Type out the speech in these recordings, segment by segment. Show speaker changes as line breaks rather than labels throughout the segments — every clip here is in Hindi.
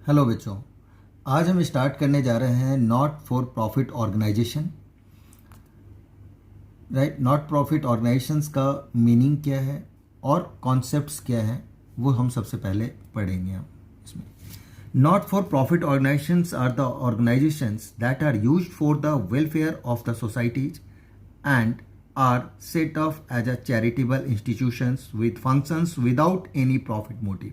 हेलो बच्चों, आज हम स्टार्ट करने जा रहे हैं not for profit organisation. Right, not profit organisations का मीनिंग क्या है और कॉन्सेप्ट्स क्या हैं वो हम सबसे पहले पढ़ेंगे। हम इसमें not for profit organisations are the organisations that are used for the welfare of the societies and are set of as a charitable institutions with functions without any profit motive.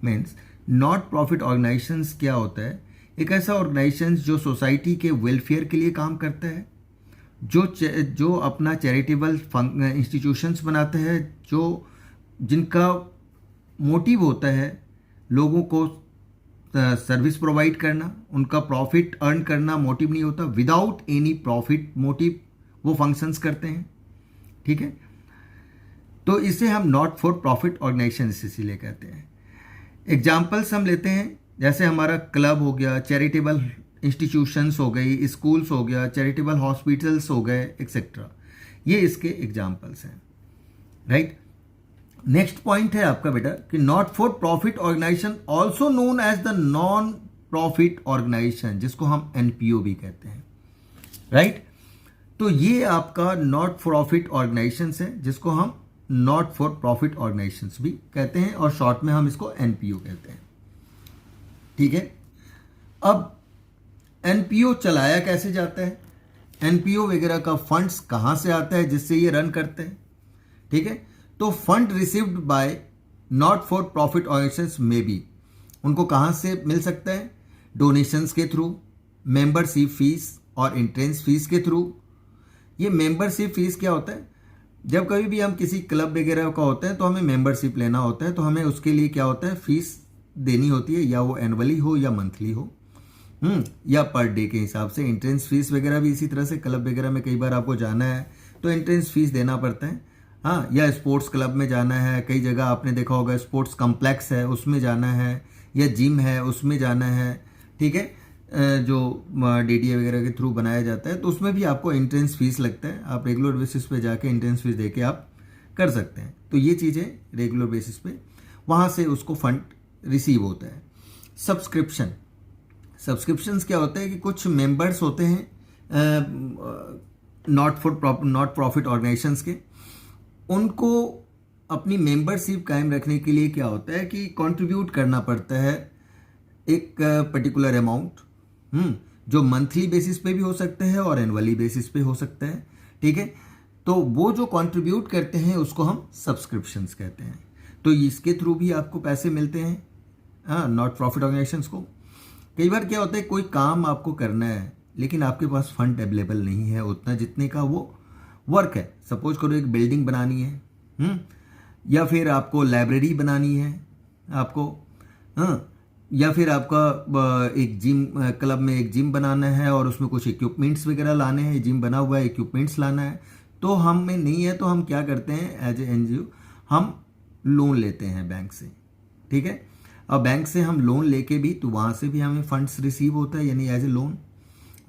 Means not profit organisations क्या होता है? एक ऐसा ऑर्गेनाइजेशन जो सोसाइटी के वेलफेयर के लिए काम करता है, जो अपना चैरिटेबल इंस्टीट्यूशंस बनाते हैं, जिनका मोटिव होता है लोगों को सर्विस प्रोवाइड करना, उनका प्रॉफिट अर्न करना मोटिव नहीं होता। विदाउट एनी प्रॉफिट मोटिव वो फंक्शंस करते हैं। ठीक है, तो इसे हम नॉट फॉर प्रॉफिट ऑर्गेनाइजेशन इसीलिए कहते हैं। एग्जाम्पल्स हम लेते हैं, जैसे हमारा क्लब हो गया, चैरिटेबल इंस्टीट्यूशंस हो गई, स्कूल्स हो गया, चैरिटेबल हॉस्पिटल्स हो गए, एक्सेट्रा। ये इसके एग्जाम्पल्स हैं। राइट, नेक्स्ट पॉइंट है आपका बेटा कि not for profit organisation also known as the non profit organisation, जिसको हम एनपीओ भी कहते हैं। राइट, तो ये आपका नॉट प्रॉफिट ऑर्गेनाइजेशन है, जिसको हम नॉट फॉर प्रॉफिट ऑर्गेनाइजेशंस भी कहते हैं और शॉर्ट में हम इसको एनपीओ कहते हैं। ठीक है, अब एनपीओ चलाया कैसे जाता है, एनपीओ वगैरह का फंड्स कहां से आता है जिससे ये रन करते हैं। ठीक है, तो fund received by not for profit organisations में भी उनको कहां से मिल सकता है? डोनेशंस के थ्रू, मेंबरशिप फीस और एंट्रेंस फीस के थ्रू। ये मेंबरशिप फीस क्या होता है? जब कभी भी हम किसी क्लब वगैरह का होता है तो हमें मेंबरशिप लेना होता है, तो हमें उसके लिए क्या होता है, फीस देनी होती है, या वो एनुअली हो या मंथली हो, या पर डे के हिसाब से। एंट्रेंस फीस वगैरह भी इसी तरह से, क्लब वगैरह में कई बार आपको जाना है तो एंट्रेंस फीस देना पड़ता है। हाँ, या स्पोर्ट्स क्लब में जाना है, कई जगह आपने देखा होगा स्पोर्ट्स कॉम्प्लेक्स है उसमें जाना है, या जिम है उसमें जाना है। ठीक है, जो डीडीए वगैरह के थ्रू बनाया जाता है तो उसमें भी आपको एंट्रेंस फीस लगता है। आप रेगुलर बेसिस पे जाके एंट्रेंस फीस देके आप कर सकते हैं। तो ये चीज़ें रेगुलर बेसिस पे वहाँ से उसको फंड रिसीव होता है। सब्सक्रिप्शंस क्या होता है कि कुछ मेंबर्स होते हैं नॉट प्रॉफिट ऑर्गेनाइजेशंस के, उनको अपनी मेंबरशिप कायम रखने के लिए क्या होता है कि कंट्रीब्यूट करना पड़ता है एक पर्टिकुलर अमाउंट, जो मंथली बेसिस पे भी हो सकता है और एनुअली बेसिस पे हो सकता है। ठीक है, तो वो जो कंट्रीब्यूट करते हैं उसको हम सब्सक्रिप्शंस कहते हैं। तो इसके थ्रू भी आपको पैसे मिलते हैं, हाँ, नॉट प्रॉफिट ऑर्गेनाइजेशंस को। कई बार क्या होता है, कोई काम आपको करना है लेकिन आपके पास फंड अवेलेबल नहीं है उतना जितने का वो वर्क है। सपोज करो एक बिल्डिंग बनानी है, या फिर आपको लाइब्रेरी बनानी है आपको, हाँ, या फिर आपका एक जिम, क्लब में एक जिम बनाना है और उसमें कुछ इक्विपमेंट्स वगैरह लाने हैं, जिम बना हुआ है, इक्विपमेंट्स लाना है, तो हम में नहीं है तो हम क्या करते हैं, एज ए एनजीओ हम लोन लेते हैं बैंक से। ठीक है, अब बैंक से हम लोन लेके भी, तो वहाँ से भी हमें फंड्स रिसीव होता है, यानी एज ए लोन।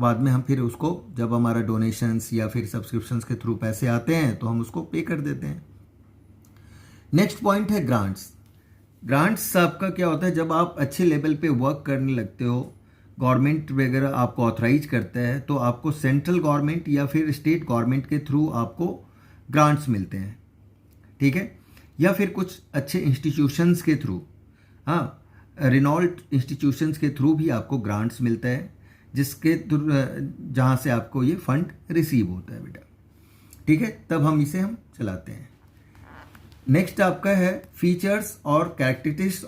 बाद में हम फिर उसको, जब हमारा डोनेशंस या फिर सब्सक्रिप्शंस के थ्रू पैसे आते हैं तो हम उसको पे कर देते हैं। नेक्स्ट पॉइंट है ग्रांट्स। ग्रांट्स आपका क्या होता है, जब आप अच्छे लेवल पे वर्क करने लगते हो, गवर्नमेंट वगैरह आपको ऑथराइज करता है, तो आपको सेंट्रल गवर्नमेंट या फिर स्टेट गवर्नमेंट के थ्रू आपको ग्रांट्स मिलते हैं। ठीक है, या फिर कुछ अच्छे इंस्टीट्यूशंस के थ्रू, हाँ, रिनॉल्ड इंस्टीट्यूशंस के थ्रू भी आपको ग्रांट्स मिलता है, जिसके जहाँ से आपको ये फंड रिसीव होता है बेटा। ठीक है, तब हम इसे चलाते हैं। नेक्स्ट आपका है फीचर्स और characteristics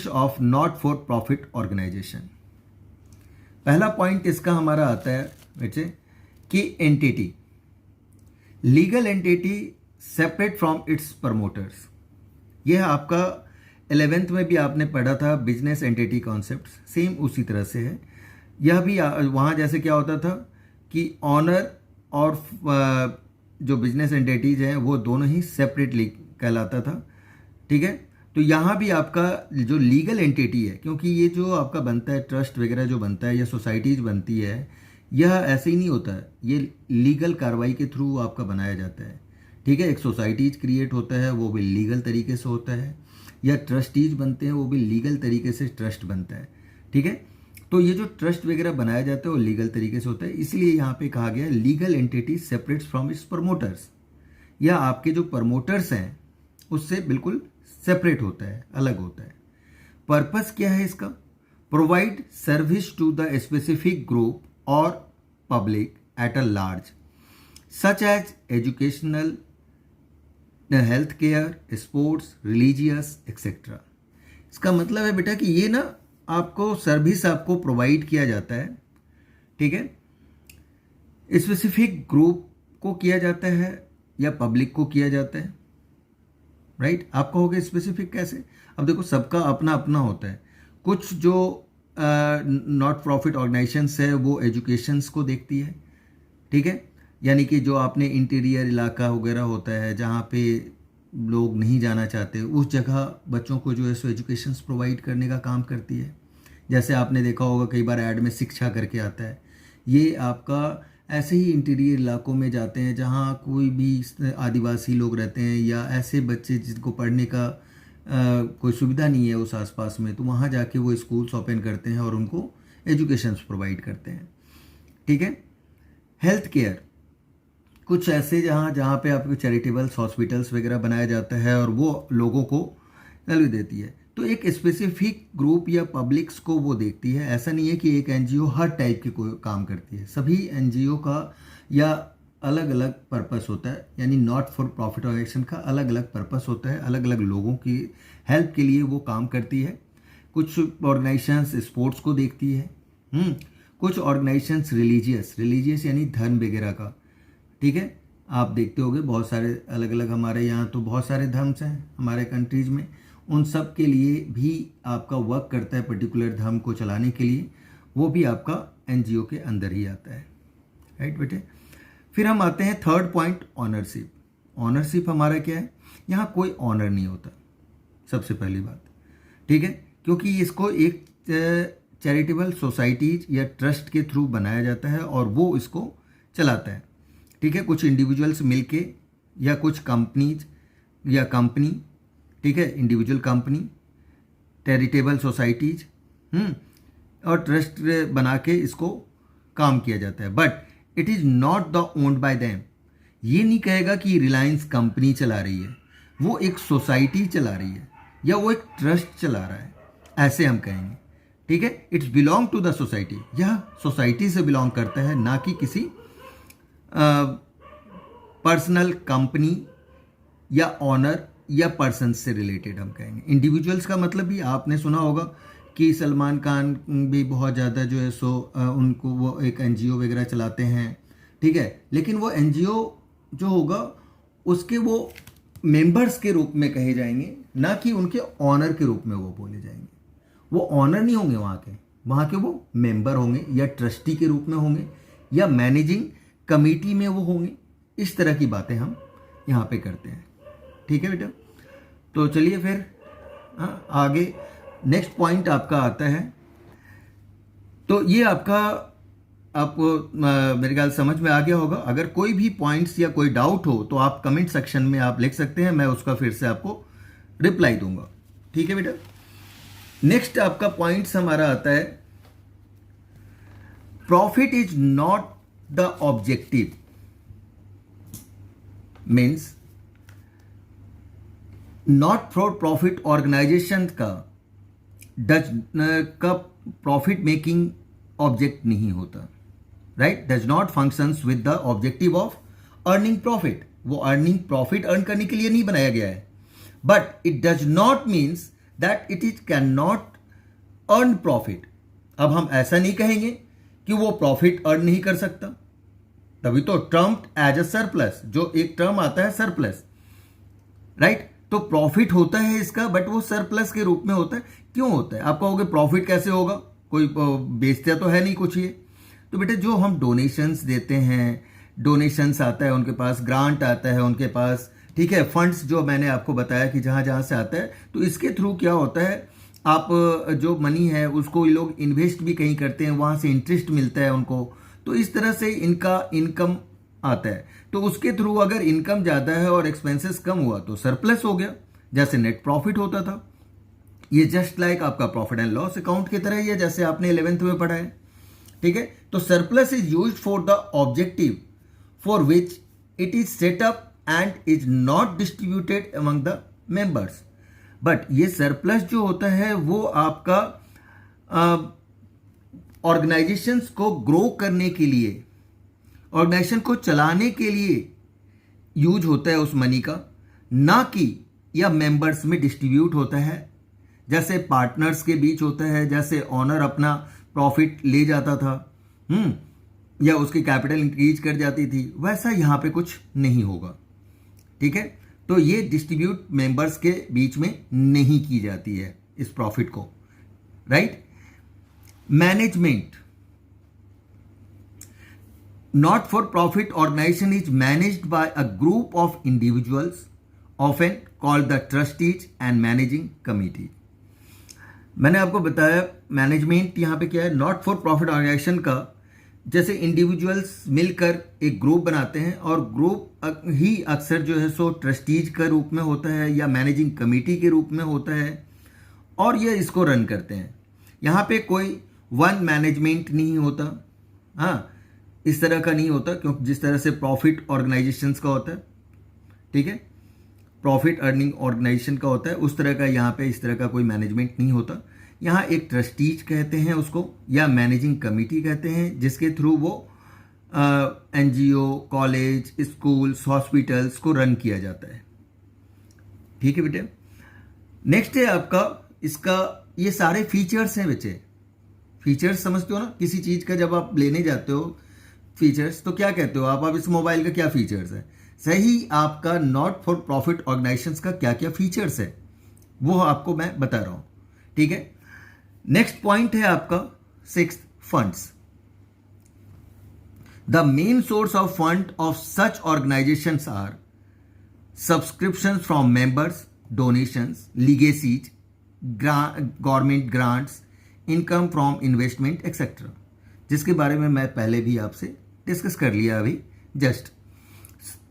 of not for profit organisation. पहला पॉइंट इसका हमारा आता है बेटे कि entity, legal entity separate from its promoters. यह आपका 11th में भी आपने पढ़ा था, बिजनेस एंटिटी कॉन्सेप्ट, सेम उसी तरह से है। यह भी वहाँ जैसे क्या होता था कि ऑनर और जो बिजनेस एंटिटीज हैं वो दोनों ही सेपरेटली कहलाता था। ठीक है, तो यहाँ भी आपका जो लीगल एंटिटी है, क्योंकि ये जो आपका बनता है ट्रस्ट वगैरह जो बनता है या सोसाइटीज बनती है, यह ऐसे ही नहीं होता है, ये लीगल कार्रवाई के थ्रू आपका बनाया जाता है। ठीक है, एक सोसाइटीज क्रिएट होता है वो भी लीगल तरीके से होता है। या ट्रस्टीज बनते हैं वो भी लीगल तरीके से ट्रस्ट बनता है, ठीक है। तो ये जो ट्रस्ट वगैरह बनाया जाता है वो लीगल तरीके से होता है, इसलिए यहाँ पे कहा गया है legal entity separates from its promoters, या आपके जो प्रमोटर्स हैं उससे बिल्कुल सेपरेट होता है, अलग होता है। पर्पस क्या है इसका? Provide service to the specific group और public at a large such as educational, health care, sports, religious etcetera. इसका मतलब है बेटा कि ये ना आपको सर्विस आपको प्रोवाइड किया जाता है, ठीक है, स्पेसिफिक ग्रुप को किया जाता है या पब्लिक को किया जाता है, राइट। आप कहोगे स्पेसिफिक कैसे? अब देखो सबका अपना अपना होता है। कुछ जो नॉट प्रॉफिट ऑर्गेनाइजेशंस है वो एजुकेशंस को देखती है, ठीक है, यानी कि जो आपने इंटीरियर इलाका वगैरह होता है जहाँ पे लोग नहीं जाना चाहते उस जगह बच्चों को जो है सो एजुकेशंस प्रोवाइड करने का काम करती है। जैसे आपने देखा होगा कई बार ऐड में शिक्षा करके आता है, ये आपका ऐसे ही इंटीरियर इलाकों में जाते हैं जहाँ कोई भी आदिवासी लोग रहते हैं या ऐसे बच्चे जिनको पढ़ने का कोई सुविधा नहीं है उस आसपास में, तो वहाँ जाके वो स्कूल्स ओपन करते हैं और उनको एजुकेशंस प्रोवाइड करते हैं, ठीक है। हेल्थ केयर कुछ ऐसे जहाँ पे आपको चैरिटेबल्स हॉस्पिटल्स वगैरह बनाया जाता है और वो लोगों को वैल्यू देती है। तो एक स्पेसिफिक ग्रुप या पब्लिक्स को वो देखती है। ऐसा नहीं है कि एक एनजीओ हर टाइप के कोई काम करती है, सभी एनजीओ का या अलग अलग पर्पस होता है, यानी नॉट फॉर प्रॉफिट ऑर्गेनाइजेशन का अलग अलग पर्पस होता है, अलग अलग लोगों की हेल्प के लिए वो काम करती है। कुछ ऑर्गेनाइजेशंस स्पोर्ट्स को देखती है, कुछ ऑर्गेनाइजेशंस रिलीजियस यानी धर्म वगैरह का, ठीक है। आप देखते होंगे बहुत सारे अलग अलग, हमारे यहाँ तो बहुत सारे धर्म्स हैं हमारे कंट्रीज में, उन सब के लिए भी आपका वर्क करता है पर्टिकुलर धर्म को चलाने के लिए, वो भी आपका एनजीओ के अंदर ही आता है, राइट बेटे। फिर हम आते हैं थर्ड पॉइंट, ऑनरशिप। ऑनरशिप हमारा क्या है? यहाँ कोई ऑनर नहीं होता, सबसे पहली बात, ठीक है, क्योंकि इसको एक चैरिटेबल सोसाइटीज या ट्रस्ट के थ्रू बनाया जाता है और वो इसको चलाता है, ठीक है। कुछ इंडिविजुअल्स मिलके या कुछ कंपनीज या कंपनी, ठीक है, इंडिविजुअल कंपनी, चैरिटेबल सोसाइटीज और ट्रस्ट बना के इसको काम किया जाता है। But it is not the owned by them. ये नहीं कहेगा कि रिलायंस कंपनी चला रही है, वो एक सोसाइटी चला रही है या वो एक ट्रस्ट चला रहा है, ऐसे हम कहेंगे, ठीक है। It's belong to the society, यह सोसाइटी से बिलोंग करता है, ना कि किसी पर्सनल कंपनी या ऑनर या पर्सन से रिलेटेड हम कहेंगे। इंडिविजुअल्स का मतलब भी आपने सुना होगा कि सलमान खान भी बहुत ज़्यादा जो है सो उनको वो एक एनजीओ वगैरह चलाते हैं, ठीक है, लेकिन वो एनजीओ जो होगा उसके वो मेंबर्स के रूप में कहे जाएंगे, ना कि उनके ऑनर के रूप में वो बोले जाएंगे। वो ऑनर नहीं होंगे वहाँ के वो मेंबर होंगे या ट्रस्टी के रूप में होंगे या मैनेजिंग कमेटी में वो होंगे। इस तरह की बातें हम यहाँ पे करते हैं, ठीक है बेटा। तो चलिए फिर आगे नेक्स्ट पॉइंट आपका आता है। तो ये आपका आपको मेरे ख्याल समझ में आ गया होगा। अगर कोई भी पॉइंट्स या कोई डाउट हो तो आप कमेंट सेक्शन में आप लिख सकते हैं, मैं उसका फिर से आपको रिप्लाई दूंगा, ठीक है बेटा। नेक्स्ट आपका पॉइंट्स हमारा आता है, profit is not the objective, means not for profit organisation का प्रॉफिट मेकिंग ऑब्जेक्ट नहीं होता, right. Does not functions with the objective of earning profit. वो अर्निंग प्रॉफिट अर्न करने के लिए नहीं बनाया गया है, but it does not means that it is can not earn profit. अब हम ऐसा नहीं कहेंगे कि वो प्रॉफिट अर्न नहीं कर सकता, तभी तो टर्म्ड एज अ सरप्लस, जो एक टर्म आता है सरप्लस, राइट। तो प्रॉफिट होता है इसका, बट वो सरप्लस के रूप में होता है। क्यों होता है? आप कहोगे प्रॉफिट कैसे होगा, कोई बेचता तो है नहीं कुछ ये। तो बेटे जो हम डोनेशंस देते हैं, डोनेशंस आता है उनके पास, ग्रांट आता है उनके पास, ठीक है, फंड्स जो मैंने आपको बताया कि जहाँ जहाँ से आता है, तो इसके थ्रू क्या होता है, आप जो मनी है उसको ये लोग इन्वेस्ट भी कहीं करते हैं, वहाँ से इंटरेस्ट मिलता है उनको, तो इस तरह से इनका इनकम आता है। तो उसके थ्रू अगर इनकम ज़्यादा है और एक्सपेंसेस कम हुआ तो सरप्लस हो गया, जैसे नेट प्रॉफिट होता था। ये जस्ट लाइक आपका प्रॉफिट एंड लॉस अकाउंट की तरह ही है, जैसे आपने 11th में पढ़ा है, ठीक है। तो surplus is used for the objective for which it is set up and is not distributed among the members. But ये सरप्लस जो होता है वो आपका ऑर्गेनाइजेशंस को ग्रो करने के लिए, ऑर्गेनाइजेशन को चलाने के लिए यूज होता है उस मनी का, ना कि या मेंबर्स में डिस्ट्रीब्यूट होता है जैसे पार्टनर्स के बीच होता है, जैसे ऑनर अपना प्रॉफिट ले जाता था या उसकी कैपिटल इंक्रीज कर जाती थी, वैसा यहां पे कुछ नहीं होगा, ठीक है। तो ये डिस्ट्रीब्यूट मेंबर्स के बीच में नहीं की जाती है इस प्रॉफिट को, right. Management, not for profit organisation is managed by a group of individuals often called the trustees and managing committee. मैंने आपको बताया मैनेजमेंट यहां पे क्या है, नॉट फॉर प्रॉफिट ऑर्गेनाइजेशन का जैसे इंडिविजुअल्स मिलकर एक ग्रुप बनाते हैं और ग्रुप ही अक्सर जो है सो ट्रस्टीज के रूप में होता है या मैनेजिंग कमेटी के रूप में होता है और ये इसको रन करते हैं। यहाँ पे कोई वन मैनेजमेंट नहीं होता, हाँ, इस तरह का नहीं होता, क्योंकि जिस तरह से प्रॉफिट ऑर्गेनाइजेशंस का होता है, ठीक है, प्रॉफिट अर्निंग ऑर्गेनाइजेशन का होता है, उस तरह का यहाँ पे इस तरह का कोई मैनेजमेंट नहीं होता। यहाँ एक ट्रस्टीज कहते हैं उसको या मैनेजिंग कमेटी कहते हैं, जिसके थ्रू वो एनजीओ, कॉलेज, स्कूल्स, हॉस्पिटल्स को रन किया जाता है, ठीक है बेटे। नेक्स्ट है आपका इसका, ये सारे फीचर्स हैं बच्चे, फीचर्स समझते हो ना, किसी चीज का जब आप लेने जाते हो फीचर्स तो क्या कहते हो आप इस मोबाइल का क्या फीचर्स है, सही आपका नॉट फॉर प्रॉफिट ऑर्गेनाइजेशंस का क्या क्या फीचर्स है वो आपको मैं बता रहा हूं, ठीक है। नेक्स्ट पॉइंट है आपका 6th, funds. The main source of fund of such organisations are subscriptions from members, donations, legacies, government grants, income from investment etcetera, जिसके बारे में मैं पहले भी आपसे डिस्कस कर लिया अभी जस्ट।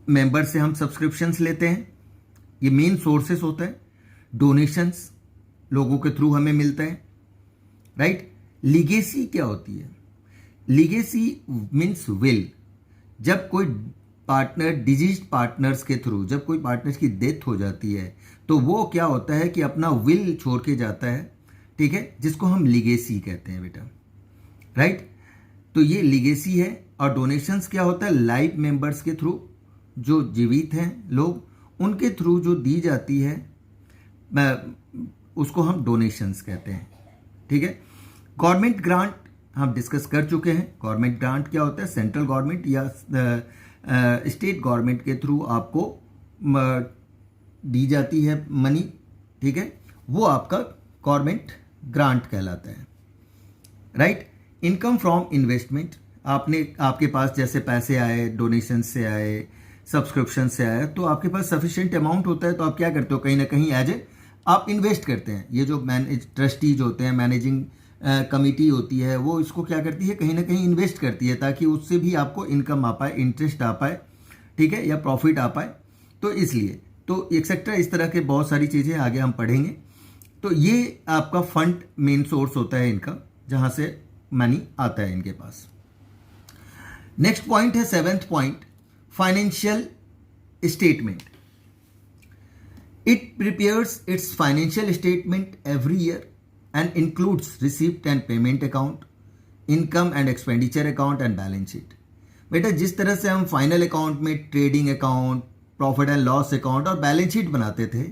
मेंबर से हम सब्सक्रिप्शंस लेते हैं, ये मेन सोर्सेस होता है। डोनेशंस लोगों के थ्रू हमें मिलता है, राइट। लीगेसी क्या होती है, लीगेसी मीन्स विल, जब कोई पार्टनर डिजीज पार्टनर्स के थ्रू, जब कोई पार्टनर्स की डेथ हो जाती है तो वो क्या होता है कि अपना विल छोड़ के जाता है, ठीक है, जिसको हम लीगेसी कहते हैं बेटा, राइट। तो ये लीगेसी है। और डोनेशंस क्या होता है, लाइव मेंबर्स के थ्रू, जो जीवित हैं लोग, उनके थ्रू जो दी जाती है उसको हम डोनेशंस कहते हैं, ठीक है। गवर्नमेंट ग्रांट हम डिस्कस कर चुके हैं। गवर्नमेंट ग्रांट क्या होता है, सेंट्रल गवर्नमेंट या स्टेट गवर्नमेंट के थ्रू आपको दी जाती है मनी, ठीक है, वो आपका गवर्नमेंट ग्रांट कहलाता है, राइट। इनकम फ्रॉम इन्वेस्टमेंट, आपके पास जैसे पैसे आए, डोनेशन से आए, सब्सक्रिप्शन से आए, तो आपके पास सफिशिएंट अमाउंट होता है तो आप क्या करते हो, कहीं ना कहीं एज ए आप इन्वेस्ट करते हैं। ये जो ट्रस्टीज होते हैं, मैनेजिंग कमिटी होती है, वो इसको क्या करती है, कहीं ना कहीं इन्वेस्ट करती है ताकि उससे भी आपको इनकम आ पाए, इंटरेस्ट आ पाए, ठीक है, या प्रॉफिट आ पाए। तो इसलिए तो एक्सेट्रा इस तरह के बहुत सारी चीज़ें आगे हम पढ़ेंगे। तो ये आपका फंड मेन सोर्स होता है इनका, जहाँ से मनी आता है इनके पास। नेक्स्ट पॉइंट है 7th point, financial statement. It prepares its financial statement every year and includes receipt and payment account, income and expenditure account and balance sheet. बेटा जिस तरह से हम फाइनल अकाउंट में trading account, profit and loss account और बैलेंस शीट बनाते थे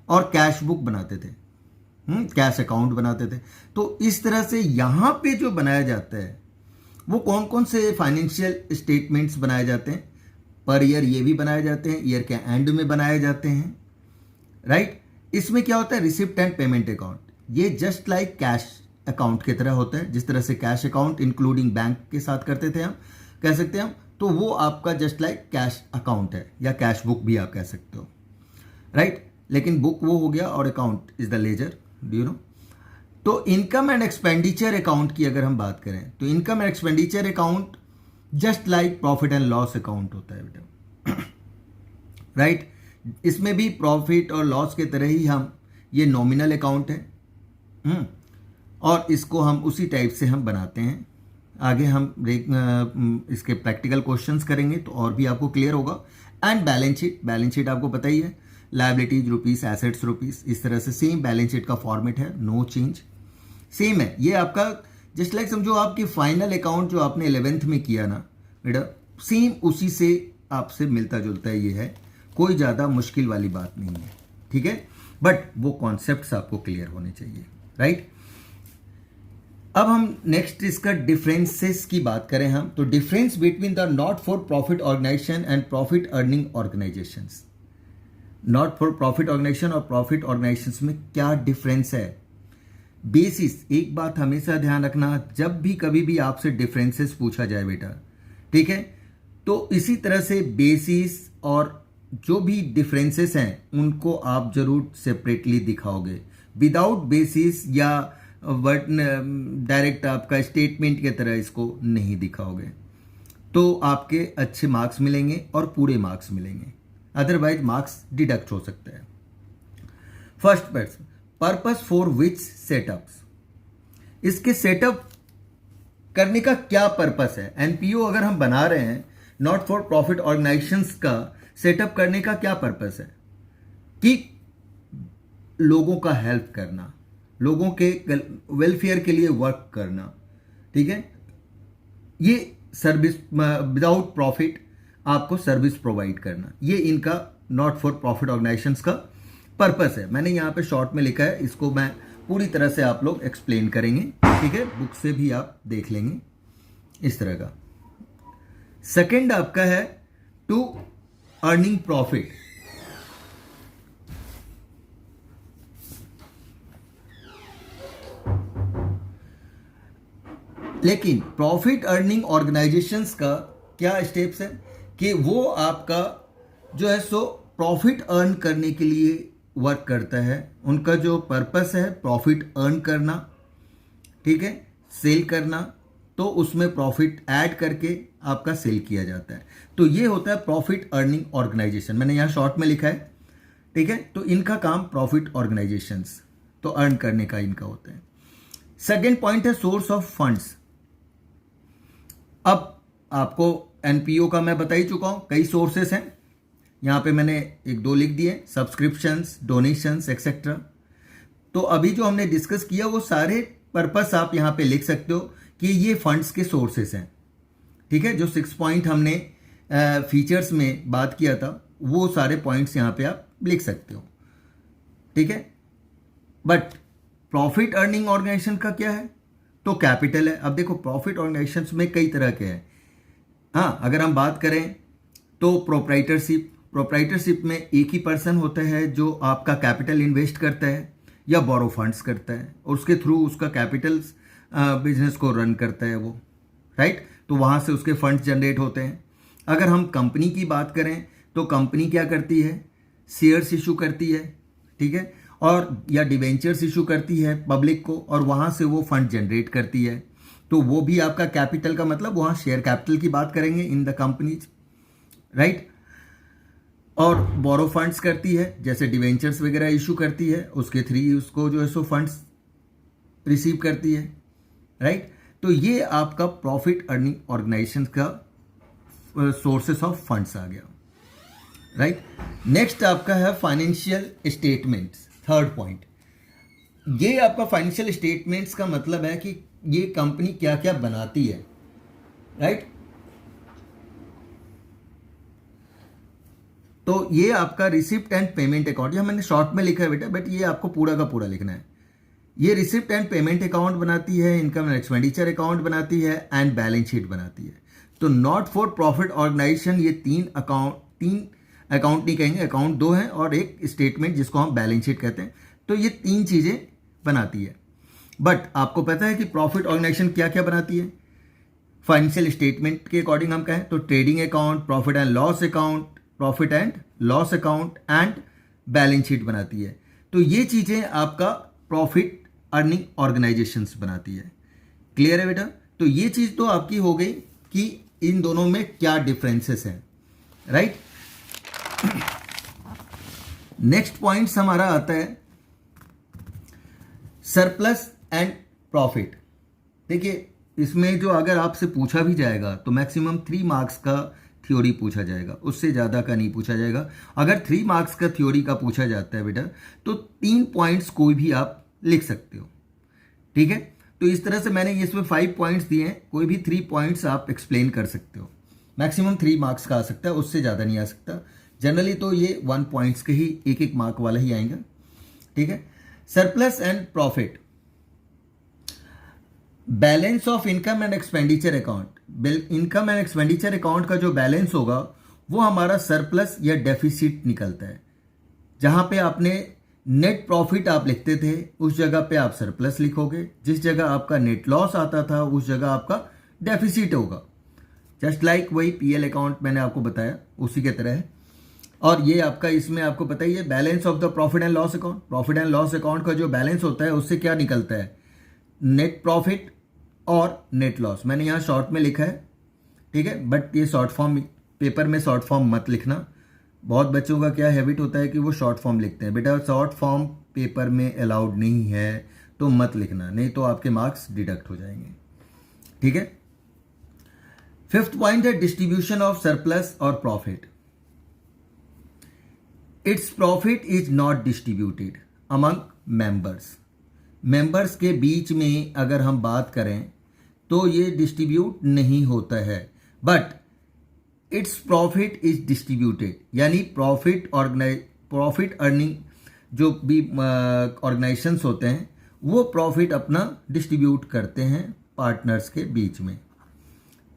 और कैश बुक बनाते थे, कैश अकाउंट बनाते थे, तो इस तरह से यहाँ पे जो बनाया जाता है वो कौन कौन से फाइनेंशियल स्टेटमेंट्स बनाए जाते हैं, पर ईयर ये भी बनाए जाते हैं, ईयर के एंड में बनाए जाते हैं, राइट। इसमें क्या होता है, रिसिप्ट एंड पेमेंट अकाउंट, ये जस्ट लाइक कैश अकाउंट की तरह होता है। जिस तरह से कैश अकाउंट इंक्लूडिंग बैंक के साथ करते थे हम, कह सकते हैं हम, तो वो आपका जस्ट लाइक कैश अकाउंट है या कैश बुक भी आप कह सकते हो, राइट। लेकिन बुक वो हो गया और account is the ledger, do you know. तो इनकम एंड एक्सपेंडिचर अकाउंट की अगर हम बात करें तो income and expenditure account just like profit and loss account होता है बेटा, राइट। इसमें भी प्रॉफिट और लॉस के तरह ही हम, ये नॉमिनल अकाउंट है, और इसको हम उसी टाइप से हम बनाते हैं। आगे हम इसके प्रैक्टिकल क्वेश्चंस करेंगे तो और भी आपको क्लियर होगा। एंड बैलेंस शीट आपको पता ही है, लायबिलिटीज रुपीस, एसेट्स रुपीस, इस तरह से सेम बैलेंस शीट का फॉर्मेट है, नो चेंज, सेम है। ये आपका जस्ट लाइक समझो आपकी फाइनल अकाउंट जो आपने 11th में किया ना बेटा, सेम उसी से आपसे मिलता जुलता है। ये है, कोई ज़्यादा मुश्किल वाली बात नहीं है, ठीक है। बट वो कॉन्सेप्ट्स आपको क्लियर होने चाहिए, राइट। अब हम नेक्स्ट इसका डिफरेंसेस की बात करें हम, तो difference between the not for profit organisation and profit earning organisations. Not for profit organisation और प्रॉफिट ऑर्गेनाइजेशंस में क्या डिफरेंस है। बेसिस, एक बात हमेशा ध्यान रखना, जब भी कभी भी आपसे डिफरेंसेस पूछा जाए बेटा, ठीक है, तो इसी तरह से बेसिस और जो भी डिफरेंसेस हैं उनको आप जरूर सेपरेटली दिखाओगे। विदाउट बेसिस या डायरेक्ट आपका स्टेटमेंट की तरह इसको नहीं दिखाओगे तो आपके अच्छे मार्क्स मिलेंगे और पूरे मार्क्स मिलेंगे, अदरवाइज मार्क्स डिडक्ट हो सकते हैं। First purpose for which setups, इसके सेटअप करने का क्या पर्पस है। एनपीओ अगर हम बना रहे हैं, नॉट फॉर प्रॉफिट ऑर्गेनाइजेशंस का सेटअप करने का क्या पर्पस है कि लोगों का हेल्प करना, लोगों के वेलफेयर के लिए वर्क करना, ठीक है। ये सर्विस विदाउट प्रॉफिट आपको सर्विस प्रोवाइड करना, ये इनका नॉट फॉर प्रॉफिट ऑर्गेनाइजेशंस का पर्पस है। मैंने यहाँ पे शॉर्ट में लिखा है, इसको मैं पूरी तरह से आप लोग एक्सप्लेन करेंगे, ठीक है, बुक से भी आप देख लेंगे इस तरह का। सेकंड आपका है टू अर्निंग प्रॉफिट। लेकिन प्रॉफिट अर्निंग ऑर्गेनाइजेशंस का क्या स्टेप्स है कि वो आपका जो है सो प्रॉफिट अर्न करने के लिए वर्क करता है। उनका जो पर्पस है प्रॉफिट अर्न करना, ठीक है, सेल करना, तो उसमें प्रॉफिट ऐड करके आपका सेल किया जाता है। तो ये होता है प्रॉफिट अर्निंग ऑर्गेनाइजेशन, मैंने यहाँ शॉर्ट में लिखा है, ठीक है। तो इनका काम प्रॉफिट ऑर्गेनाइजेशंस, तो अर्न करने का इनका होता है। सेकेंड पॉइंट है सोर्स ऑफ फंड्स। अब आपको एनपीओ का मैं बता ही चुका हूं, कई सोर्सेस हैं, यहाँ पे मैंने एक दो लिख दिए, सब्सक्रिप्शंस, डोनेशंस एक्सेट्रा। तो अभी जो हमने डिस्कस किया वो सारे पर्पस आप यहाँ पे लिख सकते हो कि ये फंड्स के सोर्सेस हैं, ठीक है। जो 6 पॉइंट हमने फीचर्स में बात किया था वो सारे पॉइंट्स यहाँ पे आप लिख सकते हो, ठीक है। बट प्रॉफिट अर्निंग ऑर्गेनाइजेशन का क्या है, तो कैपिटल है। अब देखो प्रॉफिट ऑर्गेनाइजेशंस में कई तरह के हैं। हाँ, अगर हम बात करें तो प्रोप्राइटरशिप में एक ही पर्सन होता है जो आपका कैपिटल इन्वेस्ट करता है या बोरो फंड्स करता है और उसके थ्रू उसका कैपिटल बिजनेस को रन करता है वो, राइट। तो वहाँ से उसके फंड्स जनरेट होते हैं। अगर हम कंपनी की बात करें तो कंपनी क्या करती है, शेयर्स इशू करती है, ठीक है, और या डिवेंचर्स इशू करती है पब्लिक को और वहाँ से वो फंड जनरेट करती है। तो वो भी आपका कैपिटल का मतलब वहाँ शेयर कैपिटल की बात करेंगे इन द कंपनीज, राइट। और बोरो फंड्स करती है, जैसे डिवेंचर्स वगैरह इशू करती है, उसके थ्रू उसको जो है सो फंड्स रिसीव करती है, राइट। तो ये आपका प्रॉफिट अर्निंग ऑर्गेनाइजेशन का सोर्सेस ऑफ फंड्स आ गया, राइट। नेक्स्ट आपका है फाइनेंशियल स्टेटमेंट्स, थर्ड पॉइंट। ये आपका फाइनेंशियल स्टेटमेंट्स का मतलब है कि ये कंपनी क्या क्या बनाती है, राइट। तो ये आपका रिसिप्ट एंड पेमेंट अकाउंट, ये मैंने शॉर्ट में लिखा है बेटा, बट ये आपको पूरा का पूरा लिखना है। ये रिसिप्ट एंड पेमेंट अकाउंट बनाती है, इनकम एंड एक्सपेंडिचर अकाउंट बनाती है एंड बैलेंस शीट बनाती है। तो नॉट फॉर प्रॉफिट ऑर्गेनाइजेशन ये तीन अकाउंट नहीं कहेंगे, अकाउंट दो हैं और एक स्टेटमेंट जिसको हम बैलेंस शीट कहते हैं। तो ये तीन चीजें बनाती है। बट आपको पता है कि प्रॉफिट ऑर्गेनाइजेशन क्या क्या बनाती है। फाइनेंशियल स्टेटमेंट के अकॉर्डिंग हम कहें तो trading account, profit and loss account, profit and loss account and balance sheet बनाती है। तो ये चीजें आपका प्रॉफिट अर्निंग ऑर्गेनाइजेशंस बनाती है। क्लियर है बेटा। तो ये चीज तो आपकी हो गई कि इन दोनों में क्या डिफरेंसेस हैं, राइट। नेक्स्ट पॉइंट हमारा आता है सरप्लस एंड प्रॉफिट, देखिए इसमें जो अगर आपसे पूछा भी जाएगा तो मैक्सिमम 3 मार्क्स का थ्योरी पूछा जाएगा, उससे ज़्यादा का नहीं पूछा जाएगा। अगर 3 मार्क्स का थ्योरी का पूछा जाता है बेटा तो 3 पॉइंट्स कोई भी आप लिख सकते हो, ठीक है। तो इस तरह से मैंने इसमें 5 पॉइंट्स दिए हैं, कोई भी 3 पॉइंट्स आप एक्सप्लेन कर सकते हो। मैक्सिमम 3 मार्क्स का आ सकता है, उससे ज़्यादा नहीं आ सकता। जनरली तो ये 1 पॉइंट्स के ही 1-1 मार्क वाला ही आएगा, ठीक है। Surplus and profit, balance of income and expenditure account, income and expenditure account का जो बैलेंस होगा वो हमारा सरप्लस या डेफिसिट निकलता है। जहां पे आपने नेट प्रॉफिट आप लिखते थे उस जगह पे आप सरप्लस लिखोगे, जिस जगह आपका नेट लॉस आता था उस जगह आपका डेफिसिट होगा। जस्ट लाइक वही पीएल अकाउंट मैंने आपको बताया उसी के तरह है। और ये आपका इसमें आपको पता ही है balance of the profit and loss account, profit and loss account का जो बैलेंस होता है उससे क्या निकलता है, नेट प्रॉफिट और नेट लॉस। मैंने यहाँ शॉर्ट में लिखा है, ठीक है, बट ये शॉर्ट फॉर्म पेपर में शॉर्ट फॉर्म मत लिखना। बहुत बच्चों का क्या हैबिट होता है कि वो शॉर्ट फॉर्म लिखते हैं, बेटा शॉर्ट फॉर्म पेपर में अलाउड नहीं है तो मत लिखना, नहीं तो आपके मार्क्स डिडक्ट हो जाएंगे, ठीक है। 5th पॉइंट है डिस्ट्रीब्यूशन ऑफ सरप्लस और profit. Its profit is not distributed among members, members के बीच में अगर हम बात करें तो ये डिस्ट्रीब्यूट नहीं होता है, but its profit is distributed, यानी प्रॉफिट अर्निंग जो भी ऑर्गेनाइजेशंस होते हैं वो प्रॉफिट अपना डिस्ट्रीब्यूट करते हैं पार्टनर्स के बीच में।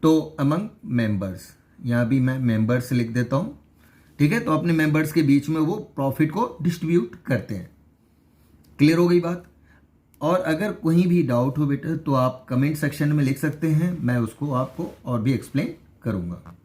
तो अमंग मेंबर्स, यहाँ भी मैं मेंबर्स लिख देता हूँ, ठीक है। तो अपने मेंबर्स के बीच में वो प्रॉफिट को डिस्ट्रीब्यूट करते हैं। क्लियर हो गई बात। और अगर कहीं भी डाउट हो बेटा तो आप कमेंट सेक्शन में लिख सकते हैं, मैं उसको आपको और भी एक्सप्लेन करूँगा।